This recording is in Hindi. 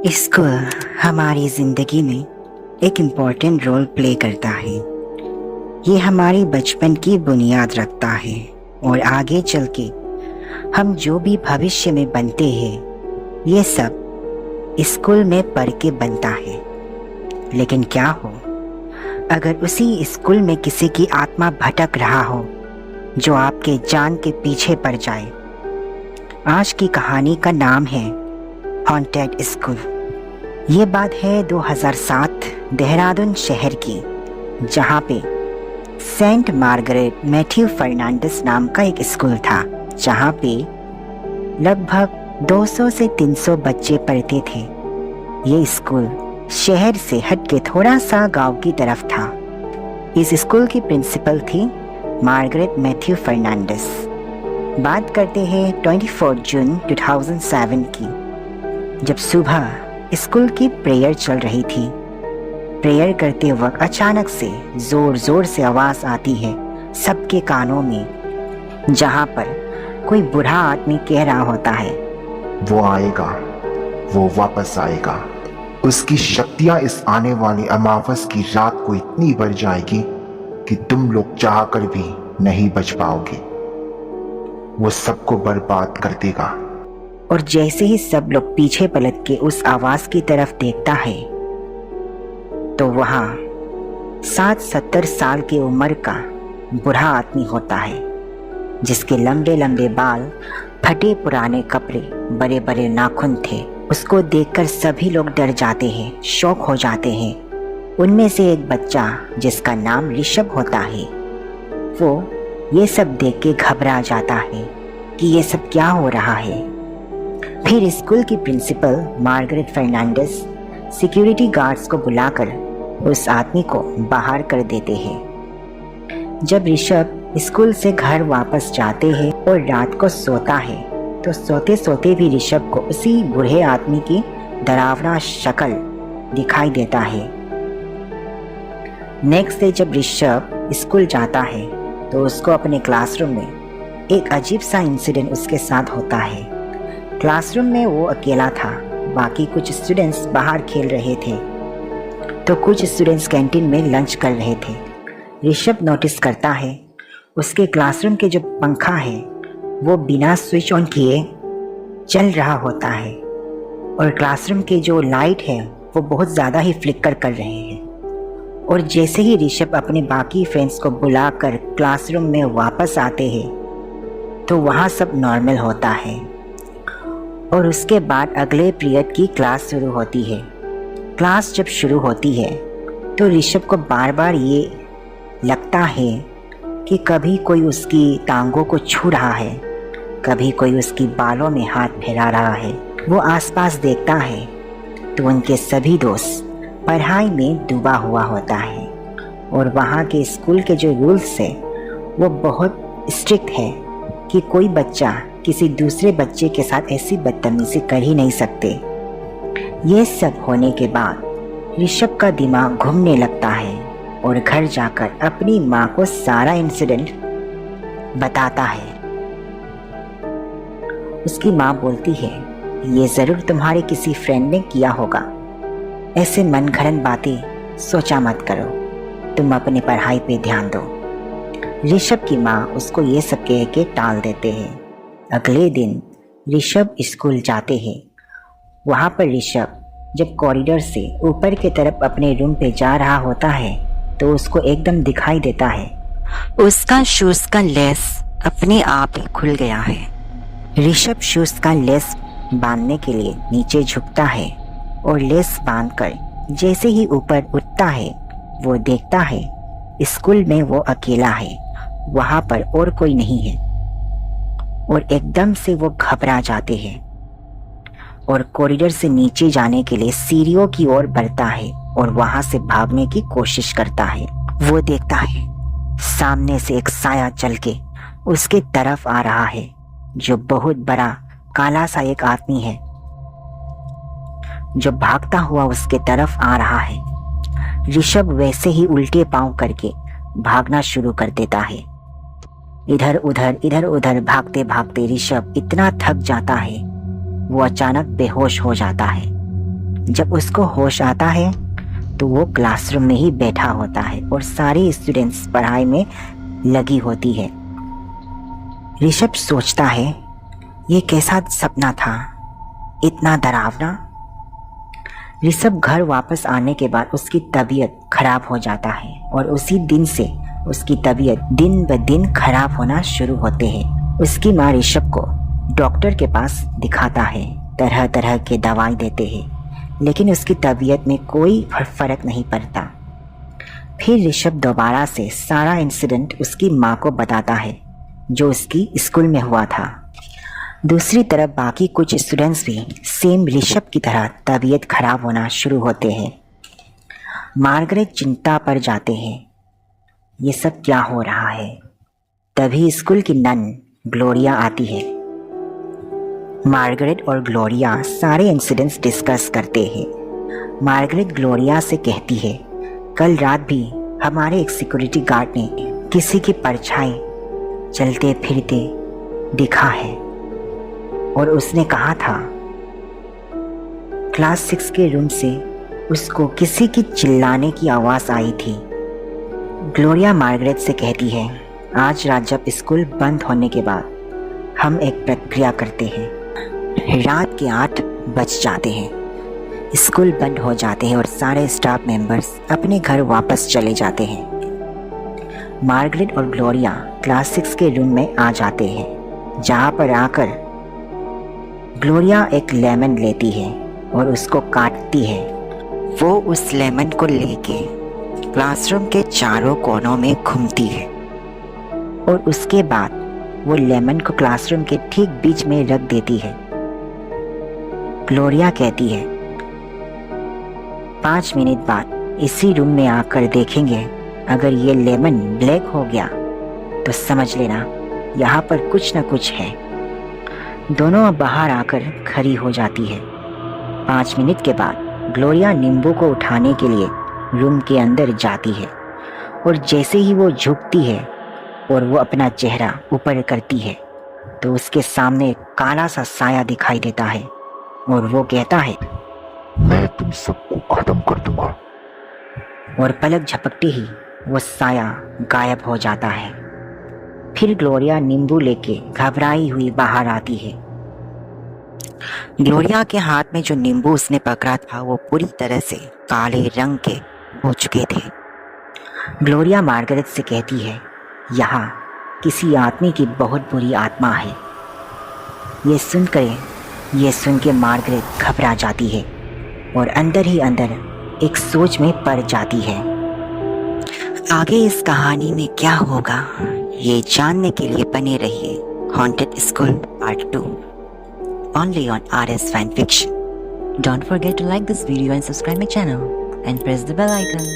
स्कूल हमारी ज़िंदगी में एक इम्पॉर्टेंट रोल प्ले करता है। ये हमारी बचपन की बुनियाद रखता है और आगे चल के हम जो भी भविष्य में बनते हैं ये सब स्कूल में पढ़ के बनता है। लेकिन क्या हो अगर उसी स्कूल में किसी की आत्मा भटक रहा हो जो आपके जान के पीछे पड़ जाए। आज की कहानी का नाम है हॉन्टेड स्कूल। ये बात है 2007 देहरादून शहर की, जहाँ पे सेंट मार्गरेट मैथ्यू फर्नांडिस नाम का एक स्कूल था, जहाँ पे लगभग 200 से 300 बच्चे पढ़ते थे। ये स्कूल शहर से हट के थोड़ा सा गांव की तरफ था। इस स्कूल की प्रिंसिपल थी मार्गरेट मैथ्यू फर्नांडिस। बात करते हैं 24 जून 2007 की, जब सुबह स्कूल की प्रेयर चल रही थी। प्रेयर करते वक्त अचानक से जोर जोर से आवाज आती है सबके कानों में, जहां पर कोई बूढ़ा आदमी कह रहा होता है, वो आएगा, वो वापस आएगा। उसकी शक्तियां इस आने वाली अमावस की रात को इतनी बढ़ जाएगी कि तुम लोग चाह कर भी नहीं बच पाओगे। वो सबको बर्बाद कर देगा। और जैसे ही सब लोग पीछे पलट के उस आवाज की तरफ देखता है तो वहां 60-70 साल की उम्र का बूढ़ा आदमी होता है, जिसके लंबे लंबे बाल, फटे पुराने कपड़े, बड़े बड़े नाखून थे। उसको देखकर सभी लोग डर जाते हैं, शॉक हो जाते हैं। उनमें से एक बच्चा जिसका नाम ऋषभ होता है, वो ये सब देख के घबरा जाता है कि ये सब क्या हो रहा है। फिर स्कूल की principal Margaret Fernandes security guards को बुलाकर उस आदमी को बाहर कर देते हैं। जब ऋषभ स्कूल से घर वापस जाते हैं और रात को सोता है तो सोते सोते भी ऋषभ को उसी बूढ़े आदमी की डरावना शक्ल दिखाई देता है। नेक्स्ट डे जब ऋषभ स्कूल जाता है तो उसको अपने क्लासरूम में एक अजीब सा इंसिडेंट उसके साथ होता है। क्लासरूम में वो अकेला था, बाकी कुछ स्टूडेंट्स बाहर खेल रहे थे तो कुछ स्टूडेंट्स कैंटीन में लंच कर रहे थे। ऋषभ नोटिस करता है उसके क्लासरूम के जो पंखा है वो बिना स्विच ऑन किए चल रहा होता है और क्लासरूम के जो लाइट है वो बहुत ज़्यादा ही फ्लिकर कर रहे हैं। और जैसे ही ऋषभ अपने बाकी फ्रेंड्स को बुलाकर क्लासरूम में वापस आते हैं तो वहाँ सब नॉर्मल होता है। और उसके बाद अगले पीरियड की क्लास शुरू होती है। क्लास जब शुरू होती है तो ऋषभ को बार बार ये लगता है कि कभी कोई उसकी टांगों को छू रहा है, कभी कोई उसकी बालों में हाथ फैला रहा है। वो आसपास देखता है तो उनके सभी दोस्त पढ़ाई में डूबा हुआ होता है और वहाँ के स्कूल के जो रूल्स है वो बहुत स्ट्रिक्ट है कि कोई बच्चा किसी दूसरे बच्चे के साथ ऐसी बदतमीजी कर ही नहीं सकते। ये सब होने के बाद ऋषभ का दिमाग घूमने लगता है और घर जाकर अपनी माँ को सारा इंसिडेंट बताता है। उसकी माँ बोलती है, ये जरूर तुम्हारे किसी फ्रेंड ने किया होगा, ऐसे मनगढ़ंत बातें सोचा मत करो, तुम अपनी पढ़ाई पे ध्यान दो। ऋषभ की माँ उसको ये सब कह के टाल देते हैं। अगले दिन ऋषभ स्कूल जाते हैं। वहाँ पर ऋषभ जब कॉरिडोर से ऊपर की तरफ अपने रूम पे जा रहा होता है तो उसको एकदम दिखाई देता है उसका शूज का लेस अपने आप ही खुल गया है। ऋषभ शूज का लेस बांधने के लिए नीचे झुकता है और लेस बांधकर जैसे ही ऊपर उठता है वो देखता है स्कूल में वो अकेला है, वहाँ पर और कोई नहीं है। और एकदम से वो घबरा जाते हैं और कॉरिडोर से नीचे जाने के लिए सीढ़ियों की ओर बढ़ता है और वहां से भागने की कोशिश करता है। वो देखता है सामने से एक साया चल के उसके तरफ आ रहा है, जो बहुत बड़ा काला सा एक आदमी है जो भागता हुआ उसके तरफ आ रहा है। ऋषभ वैसे ही उल्टे पांव करके भागना शुरू कर देता है। इधर उधर भागते भागते ऋषभ इतना थक जाता है वो अचानक बेहोश हो जाता है जब उसको होश आता है तो वो क्लासरूम में ही बैठा होता है और सारी स्टूडेंट्स पढ़ाई में लगी होती है। ऋषभ सोचता है, ये कैसा सपना था, इतना डरावना। ऋषभ घर वापस आने के बाद उसकी तबीयत खराब हो जाता है और उसी दिन से उसकी तबीयत दिन ब दिन खराब होना शुरू होते हैं। उसकी माँ ऋषभ को डॉक्टर के पास दिखाता है, तरह तरह के दवाई देते हैं, लेकिन उसकी तबीयत में कोई फर्क नहीं पड़ता। फिर ऋषभ दोबारा से सारा इंसिडेंट उसकी माँ को बताता है जो उसकी स्कूल में हुआ था। दूसरी तरफ बाकी कुछ स्टूडेंट्स भी सेम ऋषभ की तरह तबीयत खराब होना शुरू होते हैं। मार्गरेट चिंता पर जाते हैं, ये सब क्या हो रहा है। तभी स्कूल की नन ग्लोरिया आती है। मार्गरेट और ग्लोरिया सारे इंसिडेंट्स डिस्कस करते हैं। मार्गरेट ग्लोरिया से कहती है, कल रात भी हमारे एक सिक्योरिटी गार्ड ने किसी की परछाई चलते फिरते दिखा है और उसने कहा था क्लास 6 के रूम से उसको किसी की चिल्लाने की आवाज़ आई थी। ग्लोरिया मार्गरेट से कहती है, आज रात जब स्कूल बंद होने के बाद हम एक प्रक्रिया करते हैं। रात के 8 बज जाते हैं, स्कूल बंद हो जाते हैं और सारे स्टाफ मेंबर्स अपने घर वापस चले जाते हैं। मार्गरेट और ग्लोरिया क्लास 6 के रूम में आ जाते हैं, जहाँ पर आकर ग्लोरिया एक लेमन लेती है और उसको काटती है। वो उस लेमन को लेके क्लासरूम के चारों कोनों में घूमती है और उसके बाद वो लेमन को क्लासरूम के ठीक बीच में रख देती है। ग्लोरिया कहती है, 5 मिनट बाद इसी रूम में आकर देखेंगे, अगर ये लेमन ब्लैक हो गया तो समझ लेना यहाँ पर कुछ न कुछ है। दोनों बाहर आकर खड़ी हो जाती है। 5 मिनट के बाद ग्लोरिया नींबू को उठाने के लिए रूम के अंदर जाती है और जैसे ही वो झुकती है और वो अपना चेहरा ऊपर करती है तो उसके सामने एक काला सा साया दिखाई देता है और वो कहता है, मैं तुम सबको खत्म कर दूंगा। और पलक झपकते ही वो साया गायब हो जाता है। फिर ग्लोरिया नींबू लेके घबराई हुई बाहर आती है। ग्लोरिया के हाथ में जो नींबू उसने पकड़ा था वो पूरी तरह से काले रंग के हो चुके थे। ग्लोरिया मार्गरेट से कहती है, यहाँ किसी आदमी की बहुत बुरी आत्मा है। ये सुन के मार्गरेट घबरा जाती है और अंदर ही अंदर एक सोच में पड़ जाती है। आगे इस कहानी में क्या होगा ये जानने के लिए बने रहिए haunted school part 2 only on RS Fan Fiction. Don't forget to like this video and subscribe my channel and press the bell icon.